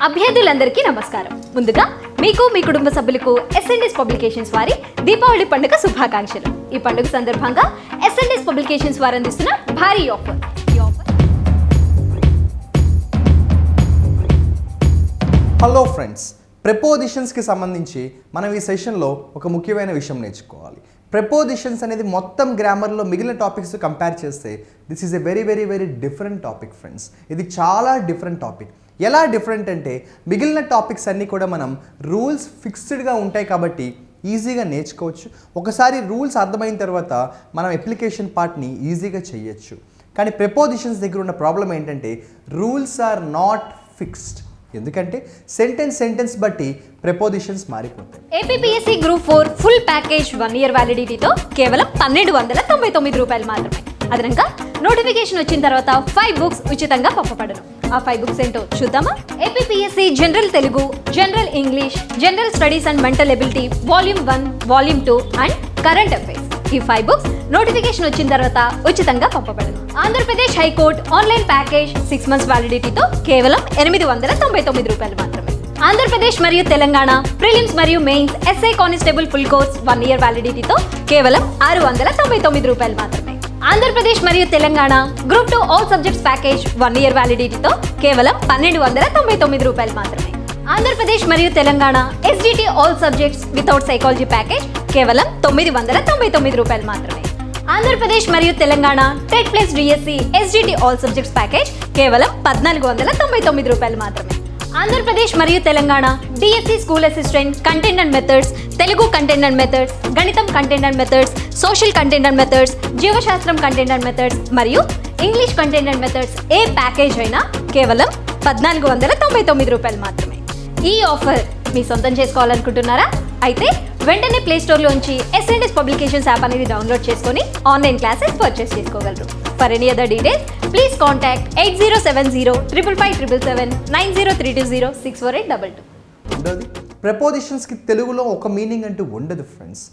అభ్యర్థులందరికీ నమస్కారం. ముందుగా మీకు మీ కుటుంబ సభ్యులకు ఎస్ఎన్ఎస్ పబ్లికేషన్స్ వారి దీపావళి పండుగ శుభాకాంక్షలు. ఈ పండుగ సందర్భంగా ఎస్ఎన్ఎస్ పబ్లికేషన్స్ వారు అందిస్తున్న భారీ ఆఫర్. హలో ఫ్రెండ్స్, ప్రెపోజిషన్స్కి సంబంధించి మనం ఈ సెషన్లో ఒక ముఖ్యమైన విషయం నేర్చుకోవాలి. ప్రెపోజిషన్స్ అనేది మొత్తం గ్రామర్లో మిగిలిన టాపిక్స్ కంపేర్ చేస్తే this is a very very very different topic friends. ఇది చాలా డిఫరెంట్ టాపిక్. ఎలా డిఫరెంట్ అంటే మిగిలిన టాపిక్స్ అన్నీ కూడా మనం రూల్స్ ఫిక్స్డ్గా ఉంటాయి కాబట్టి ఈజీగా నేర్చుకోవచ్చు. ఒకసారి రూల్స్ అర్థమైన తర్వాత మనం అప్లికేషన్ పార్ట్ని ఈజీగా చేయొచ్చు. కానీ ప్రెపోజిషన్స్ దగ్గర ఉన్న ప్రాబ్లం ఏంటంటే రూల్స్ ఆర్ నాట్ ఫిక్స్డ్. ఎందుకంటే సెంటెన్స్ బట్టి ప్రెపోజిషన్స్ మారిపోతాయి. APPSC group 4 full package 1 year వ్యాలిడిటీతో కేవలం 1299 రూపాయలు మాత్రమే. అదనంగా నోటిఫికేషన్ వచ్చిన తర్వాత 5 books ఉచితంగా పంపబడను. ఆ 5 books ఏంటో చూద్దామా? APPSC general Telugu, general English, general studies and mental ability volume 1, volume 2 and current affairs. ఈ 5 books నోటిఫికేషన్ వచ్చిన తర్వాత ఉచితంగా పంపబడను. Andhra Pradesh high court online package 6 months వ్యాలిడిటీతో కేవలం 899 రూపాయలు మాత్రమే. ఆంధ్రప్రదేశ్ మరియు తెలంగాణ ప్రిలిమ్స్ మరియు mains SI constable full course 1 year వ్యాలిడిటీతో కేవలం 699 రూపాయలు మాత్రమే. ఆంధ్రప్రదేశ్ మరియు Telangana group 2 all subjects package 1 year వ్యాలిడిటీతో కేవలం 1299 రూపాయలు మాత్రమే. ఆంధ్రప్రదేశ్ మరియు Telangana SGT all subjects without psychology package కేవలం 999 రూపాయలు మాత్రమే. ఆంధ్రప్రదేశ్ మరియు Telangana TET plus DSC SGT all subjects package కేవలం 1499 రూపాయలు మాత్రమే. ఆంధ్రప్రదేశ్ మరియు Telangana DSC school assistant content and methods, Telugu content and methods, గణితం content and methods, social content and methods, జీవశాస్త్రం కంటెంట్ అండ్ మెథడ్స్ మరియు English content and methods A package అయినా కేవలం 1499 రూపాయలు మాత్రమే. ఈ ఆఫర్ మీ సొంతం చేసుకోవాలనుకుంటున్నారా? అయితే వెంటనే ప్లే స్టోర్లోంచి ఎస్ఎన్ఎస్ పబ్లికేషన్స్ యాప్ అనేది డౌన్లోడ్ చేసుకొని ఆన్లైన్ క్లాసెస్ పర్చేస్ చేసుకోగలరు. For any other details please contact 8070555777 9032064822. ప్రెపోజిషన్స్కి తెలుగులో ఒక మీనింగ్ అంటూ ఉండదు ఫ్రెండ్స్.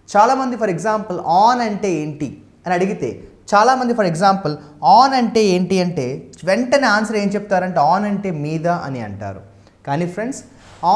చాలామంది ఫర్ ఎగ్జాంపుల్ ఆన్ అంటే ఏంటి అని అడిగితే చాలామంది ఫర్ ఎగ్జాంపుల్ ఆన్ అంటే ఏంటి అంటే వెంటనే ఆన్సర్ ఏం చెప్తారంటే ఆన్ అంటే మీద అని అంటారు. కానీ ఫ్రెండ్స్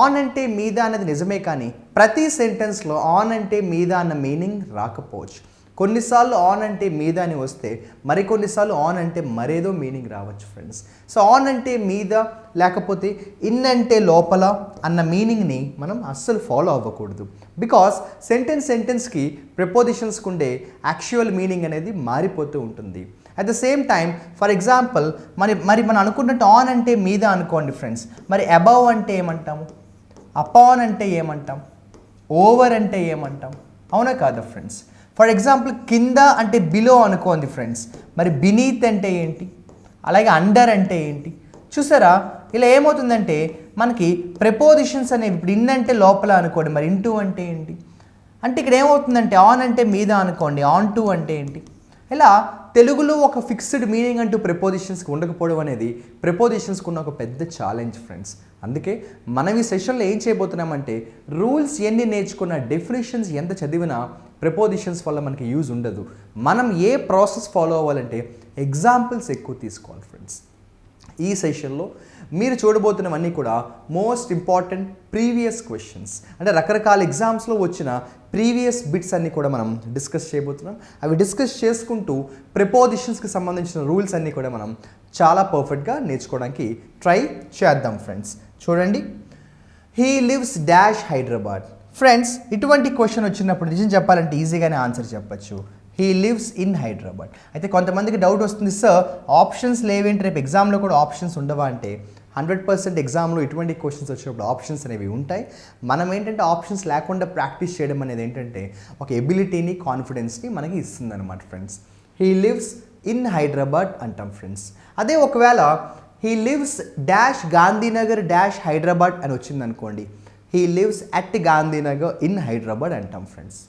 ఆన్ అంటే మీద అనేది నిజమే, కానీ ప్రతి సెంటెన్స్లో ఆన్ అంటే మీద అన్న మీనింగ్ రాకపోవచ్చు. కొన్నిసార్లు ఆన్ అంటే మీద అని వస్తే మరికొన్నిసార్లు ఆన్ అంటే మరేదో మీనింగ్ రావచ్చు ఫ్రెండ్స్. సో ఆన్ అంటే మీద లేకపోతే ఇన్ అంటే లోపల అన్న మీనింగ్ని మనం అస్సలు ఫాలో అవ్వకూడదు. బికాస్ సెంటెన్స్కి ప్రెపోజిషన్స్కి ఉండే యాక్చువల్ మీనింగ్ అనేది మారిపోతూ ఉంటుంది. At the same time for example మనం అనుకున్నట్టు ఆన్ అంటే మీద అనుకోండి ఫ్రెండ్స్, మరి అబవ్ అంటే ఏమంటాము, అపాన్ అంటే ఏమంటాం, ఓవర్ అంటే ఏమంటాం, అవునా కాదా ఫ్రెండ్స్? ఫర్ ఎగ్జాంపుల్ కింద అంటే బిలో అనుకోండి ఫ్రెండ్స్, మరి బినీత్ అంటే ఏంటి, అలాగే అండర్ అంటే ఏంటి? చూసారా, ఇలా ఏమవుతుందంటే మనకి ప్రెపోజిషన్స్ అనేవి ఇప్పుడు ఇన్ అంటే లోపల అనుకోండి, మరి ఇంటూ అంటే ఏంటి అంటే ఇక్కడ ఏమవుతుందంటే ఆన్ అంటే మీద అనుకోండి, ఆన్ టు అంటే ఏంటి? ఇలా తెలుగులో ఒక ఫిక్స్డ్ మీనింగ్ అంటూ ప్రెపోజిషన్స్కి ఉండకపోవడం అనేది ప్రెపోజిషన్స్కి ఉన్న ఒక పెద్ద ఛాలెంజ్ ఫ్రెండ్స్. అందుకే మనం ఈ సెషన్లో ఏం చేయబోతున్నామంటే రూల్స్ ఎన్ని నేర్చుకున్న, డెఫినేషన్స్ ఎంత చదివినా ప్రెపోజిషన్స్ వల్ల మనకి యూజ్ ఉండదు. మనం ఏ ప్రాసెస్ ఫాలో అవ్వాలంటే ఎగ్జాంపుల్స్ ఎక్కువ తీసుకోవాలి ఫ్రెండ్స్. ఈ సెషన్లో మీరు చూడబోతున్నవన్నీ కూడా మోస్ట్ ఇంపార్టెంట్ ప్రీవియస్ క్వశ్చన్స్, అంటే రకరకాల ఎగ్జామ్స్లో వచ్చిన ప్రీవియస్ బిట్స్ అన్నీ కూడా మనం డిస్కస్ చేయబోతున్నాం. అవి డిస్కస్ చేసుకుంటూ ప్రెపోజిషన్స్కి సంబంధించిన రూల్స్ అన్నీ కూడా మనం చాలా పర్ఫెక్ట్గా నేర్చుకోవడానికి ట్రై చేద్దాం ఫ్రెండ్స్. చూడండి, he lives dash Hyderabad. Friends ఇటువంటి క్వశ్చన్ వచ్చినప్పుడు నిజం చెప్పాలంటే ఈజీగానే ఆన్సర్ చెప్పచ్చు, హీ లివ్స్ ఇన్ హైదరాబాద్. అయితే కొంతమందికి డౌట్ వస్తుంది, సార్ ఆప్షన్స్ లేవేంటి, రేపు ఎగ్జామ్లో కూడా ఆప్షన్స్ ఉండవా అంటే 100% ఎగ్జామ్లో ఇటువంటి క్వశ్చన్స్ వచ్చినప్పుడు ఆప్షన్స్ అనేవి ఉంటాయి. మనం ఏంటంటే ఆప్షన్స్ లేకుండా ప్రాక్టీస్ చేయడం అనేది ఏంటంటే ఒక ఎబిలిటీని, కాన్ఫిడెన్స్ని మనకి ఇస్తుంది అనమాట friends. He lives in Hyderabad అంటాం ఫ్రెండ్స్. అదే ఒకవేళ he lives dash Gandhinagar dash Hyderabad అని వచ్చింది అనుకోండి, he lives at Gandhinagar in Hyderabad అంటాం friends.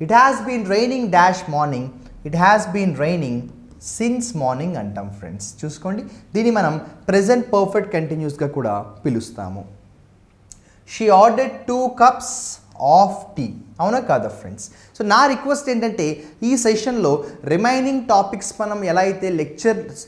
It has been raining dash morning, it has been raining since morning అంటాం ఫ్రెండ్స్. చూసుకోండి, దీన్ని మనం ప్రెజెంట్ పర్ఫెక్ట్ కంటిన్యూస్గా కూడా పిలుస్తాము. She ordered 2 cups of tea. అవునా కాదా ఫ్రెండ్స్? సో నా రిక్వెస్ట్ ఏంటంటే ఈ సెషన్లో రిమైనింగ్ టాపిక్స్ మనం ఎలా అయితే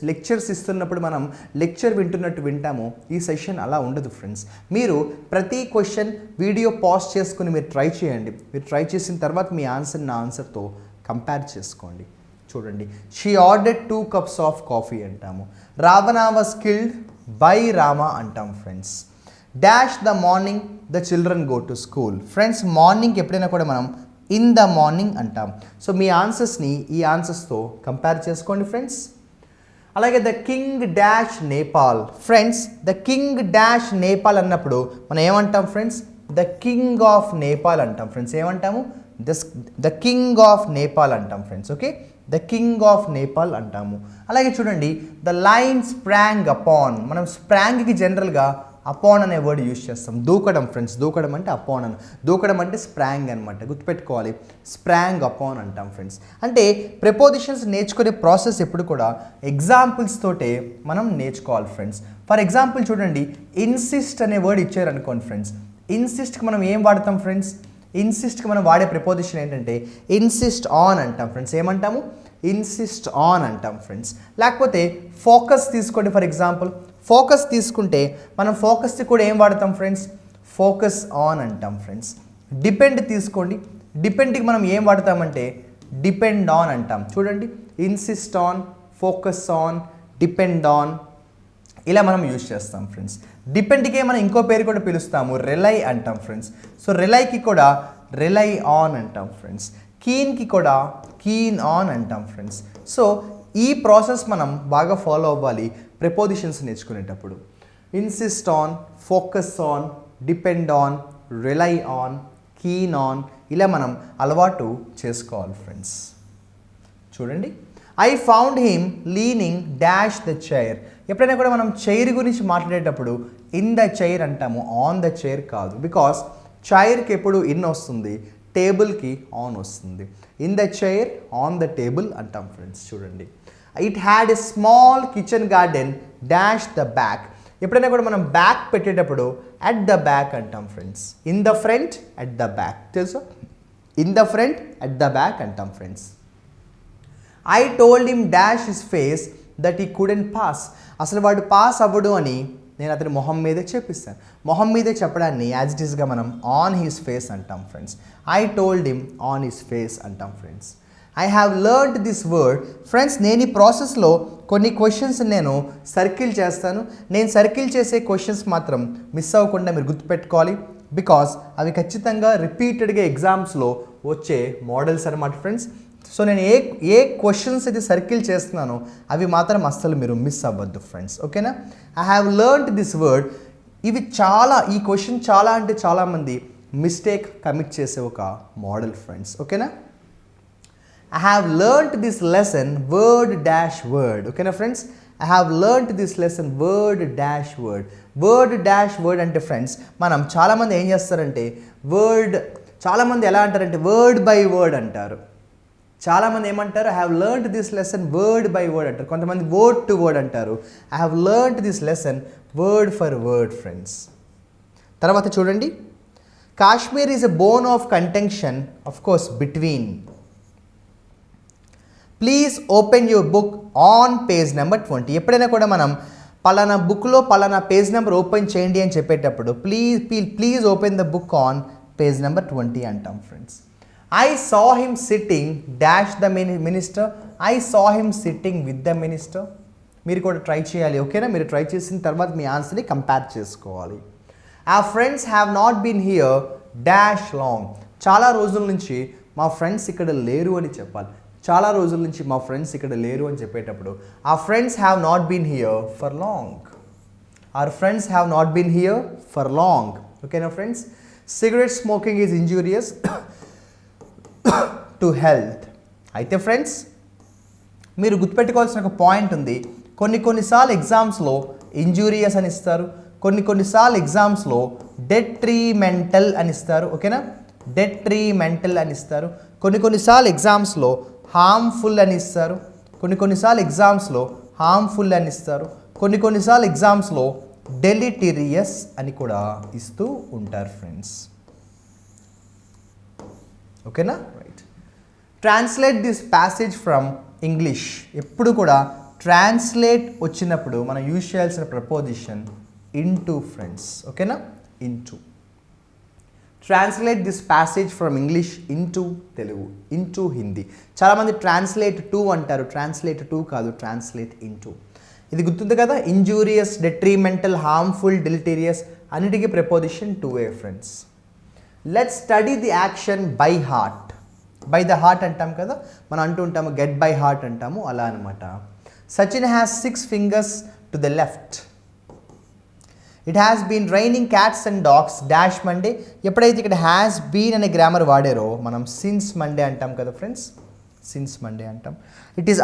లెక్చర్స్ ఇస్తున్నప్పుడు మనం లెక్చర్ వింటున్నట్టు వింటామో ఈ సెషన్ అలా ఉండదు ఫ్రెండ్స్. మీరు ప్రతి క్వశ్చన్ వీడియో పాజ్ చేసుకుని మీరు ట్రై చేయండి. మీరు ట్రై చేసిన తర్వాత మీ ఆన్సర్ నా ఆన్సర్తో కంపేర్ చేసుకోండి. చూడండి, she ordered 2 cups of coffee అంటాము. Ravana was killed by Rama అంటాం friends. Dash the morning the children go to school. Friends morning ఎప్పుడైనా కూడా మనం ఇన్ ద మార్నింగ్ అంటాం. సో మీ ఆన్సర్స్ని ఈ ఆన్సర్స్తో కంపేర్ చేసుకోండి ఫ్రెండ్స్. అలాగే the king dash Nepal. Friends the king dash Nepal అన్నప్పుడు మనం ఏమంటాం friends? The king of Nepal అంటాం ఫ్రెండ్స్. ఏమంటాము? ద కింగ్ ఆఫ్ నేపాల్ అంటాం friends. Okay, the king of Nepal అంటాము. అలాగే చూడండి, ద లైన్ స్ప్రాంగ్ అపాన్. మనం స్ప్రాంగ్కి జనరల్గా అపాన్ అనే వర్డ్ యూజ్ చేస్తాం. దూకడం ఫ్రెండ్స్. దూకడం అంటే అపాన్ అని, దూకడం అంటే స్ప్రాంగ్ అనమాట. గుర్తుపెట్టుకోవాలి, స్ప్రాంగ్ అపాన్ అంటాం ఫ్రెండ్స్. అంటే ప్రిపోజిషన్స్ నేర్చుకునే ప్రాసెస్ ఎప్పుడు కూడా ఎగ్జాంపుల్స్ తోటే మనం నేర్చుకోవాలి ఫ్రెండ్స్. ఫర్ ఎగ్జాంపుల్ చూడండి, ఇన్సిస్ట్ అనే వర్డ్ ఇచ్చారు అనుకోండి ఫ్రెండ్స్. ఇన్సిస్ట్కి మనం ఏం వాడతాం ఫ్రెండ్స్? ఇన్సిస్ట్కి మనం వాడే ప్రిపోజిషన్ ఏంటంటే ఇన్సిస్ట్ ఆన్ అంటాం ఫ్రెండ్స్. ఏమంటాము? ఇన్సిస్ట్ ఆన్ అంటాం ఫ్రెండ్స్. లేకపోతే ఫోకస్ తీసుకోండి. ఫర్ ఎగ్జాంపుల్ ఫోకస్ తీసుకుంటే మనం ఫోకస్కి కూడా ఏం వాడతాం ఫ్రెండ్స్? ఫోకస్ ఆన్ అంటాం ఫ్రెండ్స్. డిపెండ్ తీసుకోండి. డిపెండ్కి మనం ఏం వాడతామంటే డిపెండ్ ఆన్ అంటాం. చూడండి, insist on, focus on, depend on, ఇలా మనం యూజ్ చేస్తాం ఫ్రెండ్స్. డిపెండ్కే మనం ఇంకో పేరు కూడా పిలుస్తాము, రిలై అంటాం ఫ్రెండ్స్. సో రిలైకి కూడా రిలై ఆన్ అంటాం ఫ్రెండ్స్. కీన్కి కూడా కీన్ ఆన్ అంటాం ఫ్రెండ్స్. సో ఈ ప్రాసెస్ మనం బాగా ఫాలో అవ్వాలి ప్రిపోజిషన్స్ నేర్చుకునేటప్పుడు. Insist on, focus on, depend on, rely on, keen on, ఇలా మనం అలవాటు చేసుకోవాలి ఫ్రెండ్స్. చూడండి, I found him leaning dash the chair. ఎప్పుడైనా కూడా మనం చైర్ గురించి మాట్లాడేటప్పుడు ఇన్ ద చైర్ అంటాము, ఆన్ ద చైర్ కాదు. బికాస్ చైర్కి ఎప్పుడు ఇన్ వస్తుంది, టేబుల్కి ఆన్ వస్తుంది. In the chair, on the table అంటాం ఫ్రెండ్స్. చూడండి, it had a small kitchen garden dash the back. ఎప్పుడైనా కూడా మనం బ్యాక్ పెట్టేటప్పుడు అట్ ద బ్యాక్ అంటాం friends. In the front, at the back. తెలుసా? In the front, at the back అంటాం friends. I told him dash his face that he couldn't pass. అసలు వాడు pass అవ్వడు అని నేను అతని మొహం మీదే చెప్పిస్తాను. మొహం మీదే చెప్పడాన్ని యాజ్ ఇట్ ఈస్గా మనం ఆన్ హిస్ ఫేస్ అంటాం friends. I told him on his face అంటాం friends. I have learned this word. Friends నేను ఈ ప్రాసెస్లో కొన్ని క్వశ్చన్స్ నేను సర్కిల్ చేస్తాను. నేను సర్కిల్ చేసే క్వశ్చన్స్ మాత్రం మిస్ అవ్వకుండా మీరు గుర్తుపెట్టుకోవాలి. బికాస్ అవి ఖచ్చితంగా రిపీటెడ్గా ఎగ్జామ్స్లో వచ్చే మోడల్స్ అనమాట ఫ్రెండ్స్. సో నేను ఏ క్వశ్చన్స్ అయితే సర్కిల్ చేస్తున్నానో అవి మాత్రం అస్సలు మీరు మిస్ అవ్వద్దు ఫ్రెండ్స్. ఓకేనా? I have learned this word. ఇవి చాలా, ఈ క్వశ్చన్ చాలా అంటే చాలామంది మిస్టేక్ కమిట్ చేసే ఒక మోడల్ ఫ్రెండ్స్. ఓకేనా? I have learned this lesson word dash word. ఓకేనా friends? I have learned this lesson word dash word. Word dash word అంటే ఫ్రెండ్స్ మనం చాలామంది ఏం చేస్తారంటే చాలామంది ఎలా అంటారంటే వర్డ్ బై వర్డ్ అంటారు. చాలామంది ఏమంటారు? I have learned this lesson word by word అంటారు. కొంతమంది వర్డ్ టు వర్డ్ అంటారు. I have learned this lesson word for word friends. తర్వాత చూడండి, Kashmir is a bone of contention of course between. Please open your book on page number 20. ఎప్పుడైనా కూడా మనం పలానా బుక్లో పలానా పేజ్ నెంబర్ ఓపెన్ చేయండి అని చెప్పేటప్పుడు please open the book on page number 20 అంటాం friends. I saw him sitting dash the minister. I saw him sitting with the minister. మీరు కూడా ట్రై చేయాలి. ఓకేనా? మీరు ట్రై చేసిన తర్వాత మీ ఆన్సర్ని కంపేర్ చేసుకోవాలి. Our friends have not been here dash long. చాలా రోజుల నుంచి మా ఫ్రెండ్స్ ఇక్కడ లేరు అని చెప్పాలి. చాలా రోజుల నుంచి మా ఫ్రెండ్స్ ఇక్కడ లేరు అని చెప్పేటప్పుడు our friends have not been here for long. Our friends have not been here for long. ఓకేనా friends? Cigarette smoking is injurious to health. అయితే ఫ్రెండ్స్ మీరు గుర్తుపెట్టుకోవాల్సిన ఒక పాయింట్ ఉంది. కొన్నిసార్లు ఎగ్జామ్స్లో ఇంజూరియస్ అని ఇస్తారు, కొన్నిసార్లు ఎగ్జామ్స్లో డెట్రిమెంటల్ అని ఇస్తారు. ఓకేనా? డెట్రిమెంటల్ అని ఇస్తారు. కొన్నిసార్లు ఎగ్జామ్స్లో హార్మ్ఫుల్ అని ఇస్తారు, కొన్నిసార్లు ఎగ్జామ్స్లో హార్మ్ఫుల్ అని ఇస్తారు, కొన్నిసార్లు ఎగ్జామ్స్లో డెలిటీరియస్ అని కూడా ఇస్తూ ఉంటారు ఫ్రెండ్స్. ఓకేనా right. Translate this passage from English. ఎప్పుడు కూడా ట్రాన్స్లేట్ వచ్చినప్పుడు మనం యూజ్ చేయాల్సిన ప్రపోజిషన్ ఇంటూ ఫ్రెండ్స్. ఓకేనా into. Translate this passage from English into Telugu, into Hindi. చాలామంది ట్రాన్స్లేట్ టు అంటారు, ట్రాన్స్లేట్ టు కాదు, ట్రాన్స్లేట్ ఇంటూ. ఇది గుర్తుంది కదా, ఇంజూరియస్, డెట్రిమెంటల్, హార్మ్ఫుల్, డెలిటీరియస్ అన్నిటికీ ప్రపోజిషన్ టు ఏ friends. Let's study the action by heart. By the heart అంటాం కదా, మనం అంటూ ఉంటాము గెట్ బై హార్ట్ అంటాము, అలా అనమాట. Sachin has 6 fingers to the left. It has been raining cats and dogs dash Monday. ఎప్పుడైతే ఇక్కడ హ్యాస్ బీన్ అనే గ్రామర్ వాడారో మనం సిన్స్ మండే అంటాం కదా ఫ్రెండ్స్, సిన్స్ మండే అంటాం. It is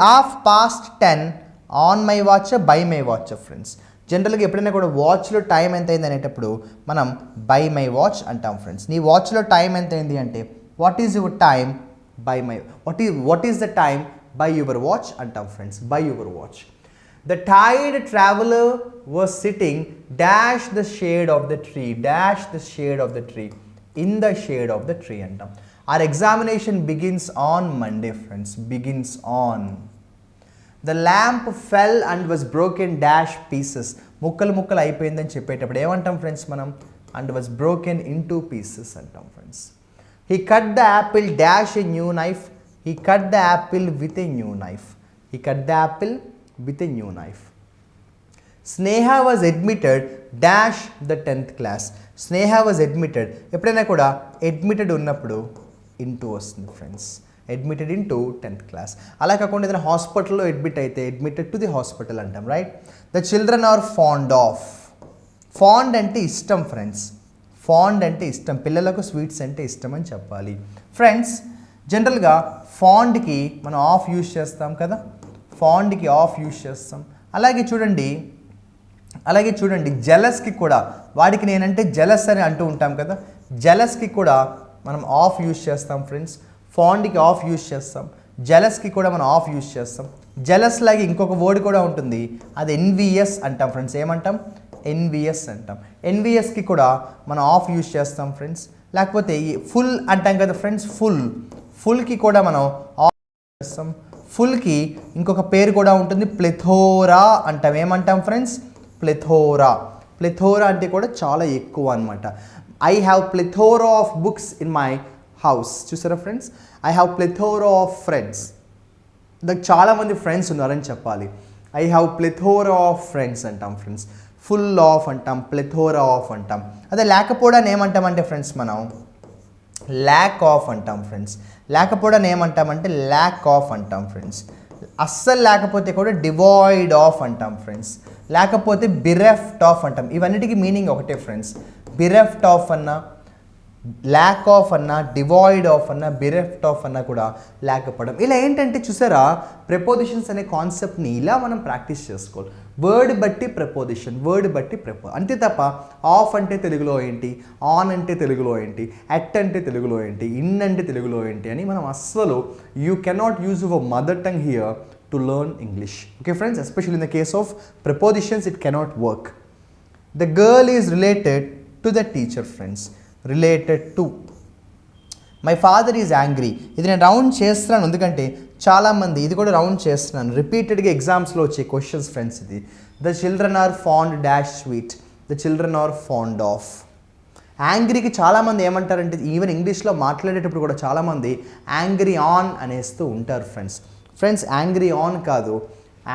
10:30 on my watch, by my watch friends. జనరల్గా ఎప్పుడైనా కూడా వాచ్లో టైం ఎంత అయింది అనేటప్పుడు మనం బై మై వాచ్ అంటాం ఫ్రెండ్స్. నీ వాచ్లో టైం ఎంత అయింది అంటే what is your time by my, what is the time by your watch అంటాం friends, by your watch. The tired traveler was sitting dash the shade of the tree, dash the shade of the tree, in the shade of the tree antam. Our examination begins on Monday friends, begins on. The lamp fell and was broken dash pieces. ముక్కలు ముక్కలు అయిపోయిందని చెప్పేటప్పుడు ఏమంటాం friends మనం, and was broken into pieces అంటాం friends. He cut the apple dash a new knife, he cut the apple with a new knife, he cut the apple with a new knife. Sneha was admitted dash the 10th class. Sneha was admitted. ఎప్పుడైనా కూడా admitted ఉన్నప్పుడు into వస్తుంది friends, admitted into 10th class. అలా కాకుండా ఏదైనా హాస్పిటల్లో admit అయితే admitted to the hospital అంటాం right. The children are fond of. Fond అంటే ఇష్టం ఫ్రెండ్స్, ఫాండ్ అంటే ఇష్టం, పిల్లలకు స్వీట్స్ అంటే ఇష్టం అని చెప్పాలి ఫ్రెండ్స్. జనరల్గా ఫాండ్కి మనం ఆఫ్ యూజ్ చేస్తాం కదా, ఫాండ్కి ఆఫ్ యూజ్ చేస్తాం. అలాగే చూడండి జెలస్కి కూడా, వాడికి నేనంటే జెలస్ అని అంటూ ఉంటాం కదా, జెలస్కి కూడా మనం ఆఫ్ యూజ్ చేస్తాం ఫ్రెండ్స్. ఫాండ్కి ఆఫ్ యూజ్ చేస్తాం, జెలస్కి కూడా మనం ఆఫ్ యూజ్ చేస్తాం. జెలస్ లాగే ఇంకొక వర్డ్ కూడా ఉంటుంది, అది ఎన్విఎస్ అంటాం ఫ్రెండ్స్. ఏమంటాం, ఎన్విఎస్ అంటాం. ఎన్విఎస్కి కూడా మనం ఆఫ్ యూజ్ చేస్తాం ఫ్రెండ్స్. లేకపోతే ఫుల్ అంటాం కదా ఫ్రెండ్స్, ఫుల్కి కూడా మనం ఆఫ్ చేస్తాం. ఫుల్కి ఇంకొక పేరు కూడా ఉంటుంది, ప్లెథోరా అంటాం. ఏమంటాం ఫ్రెండ్స్, ప్లెథోరా. ప్లెథోరా అంటే కూడా చాలా ఎక్కువ అనమాట. I have plethora of books in my house. చూసారా friends, I have plethora of friends. నాకు చాలామంది ఫ్రెండ్స్ ఉన్నారని చెప్పాలి. I have plethora of friends అంటాం ఫ్రెండ్స్. ఫుల్ ఆఫ్ అంటాం, ప్లెథోరా ఆఫ్ అంటాం. అదే లేకపోవడాన్ని ఏమంటామంటే ఫ్రెండ్స్ మనం ల్యాక్ ఆఫ్ అంటాం ఫ్రెండ్స్. లేకపోవడాన్ని ఏమంటామంటే ల్యాక్ ఆఫ్ అంటాం ఫ్రెండ్స్. అస్సలు లేకపోతే కూడా డివాయిడ్ ఆఫ్ అంటాం ఫ్రెండ్స్. లేకపోతే బిరెఫ్ట్ ఆఫ్ అంటాం. ఇవన్నిటికీ మీనింగ్ ఒకటే ఫ్రెండ్స్. బిరెఫ్ట్ ఆఫ్ అన్నా, ల్యాక్ ఆఫ్ అన్నా, డివాయిడ్ ఆఫ్ అన్నా, బిరెఫ్ట్ ఆఫ్ అన్నా కూడా లేకపోవడం. ఇలా ఏంటంటే చూసారా, ప్రెపోజిషన్స్ అనే కాన్సెప్ట్ని ఇలా మనం ప్రాక్టీస్ చేసుకోవాలి. వర్డ్ బట్టి ప్రపోజిషన్, వర్డ్ బట్టి అంతే తప్ప ఆఫ్ అంటే తెలుగులో ఏంటి, ఆన్ అంటే తెలుగులో ఏంటి, అట్ అంటే తెలుగులో ఏంటి, ఇన్ అంటే తెలుగులో ఏంటి అని మనం అస్సలు you cannot use your mother tongue here to learn English. Okay friends, especially in the case of prepositions it cannot work. The girl is related to the teacher friends. Related to. My father is angry. ఇది నేను round చేస్తున్నాను ఎందుకంటే చాలామంది ఇది కూడా round చేస్తున్నాను, రిపీటెడ్గా ఎగ్జామ్స్లో వచ్చే క్వశ్చన్స్ ఫ్రెండ్స్ ఇది. The children are fond dash sweet, the children are fond of. యాంగ్రీకి చాలామంది ఏమంటారంటే ఈవెన్ ఇంగ్లీష్లో మాట్లాడేటప్పుడు కూడా చాలామంది యాంగ్రీ ఆన్ అనేస్తూ ఉంటారు ఫ్రెండ్స్. ఫ్రెండ్స్ యాంగ్రీ ఆన్ కాదు,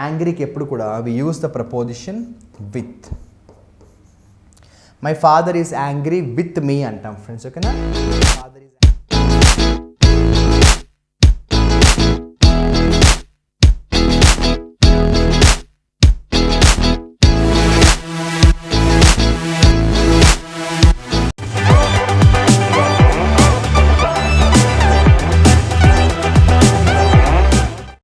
యాంగ్రీకి ఎప్పుడు కూడా we use the preposition with. My father is angry with me అంటాం ఫ్రెండ్స్. ఓకేనా,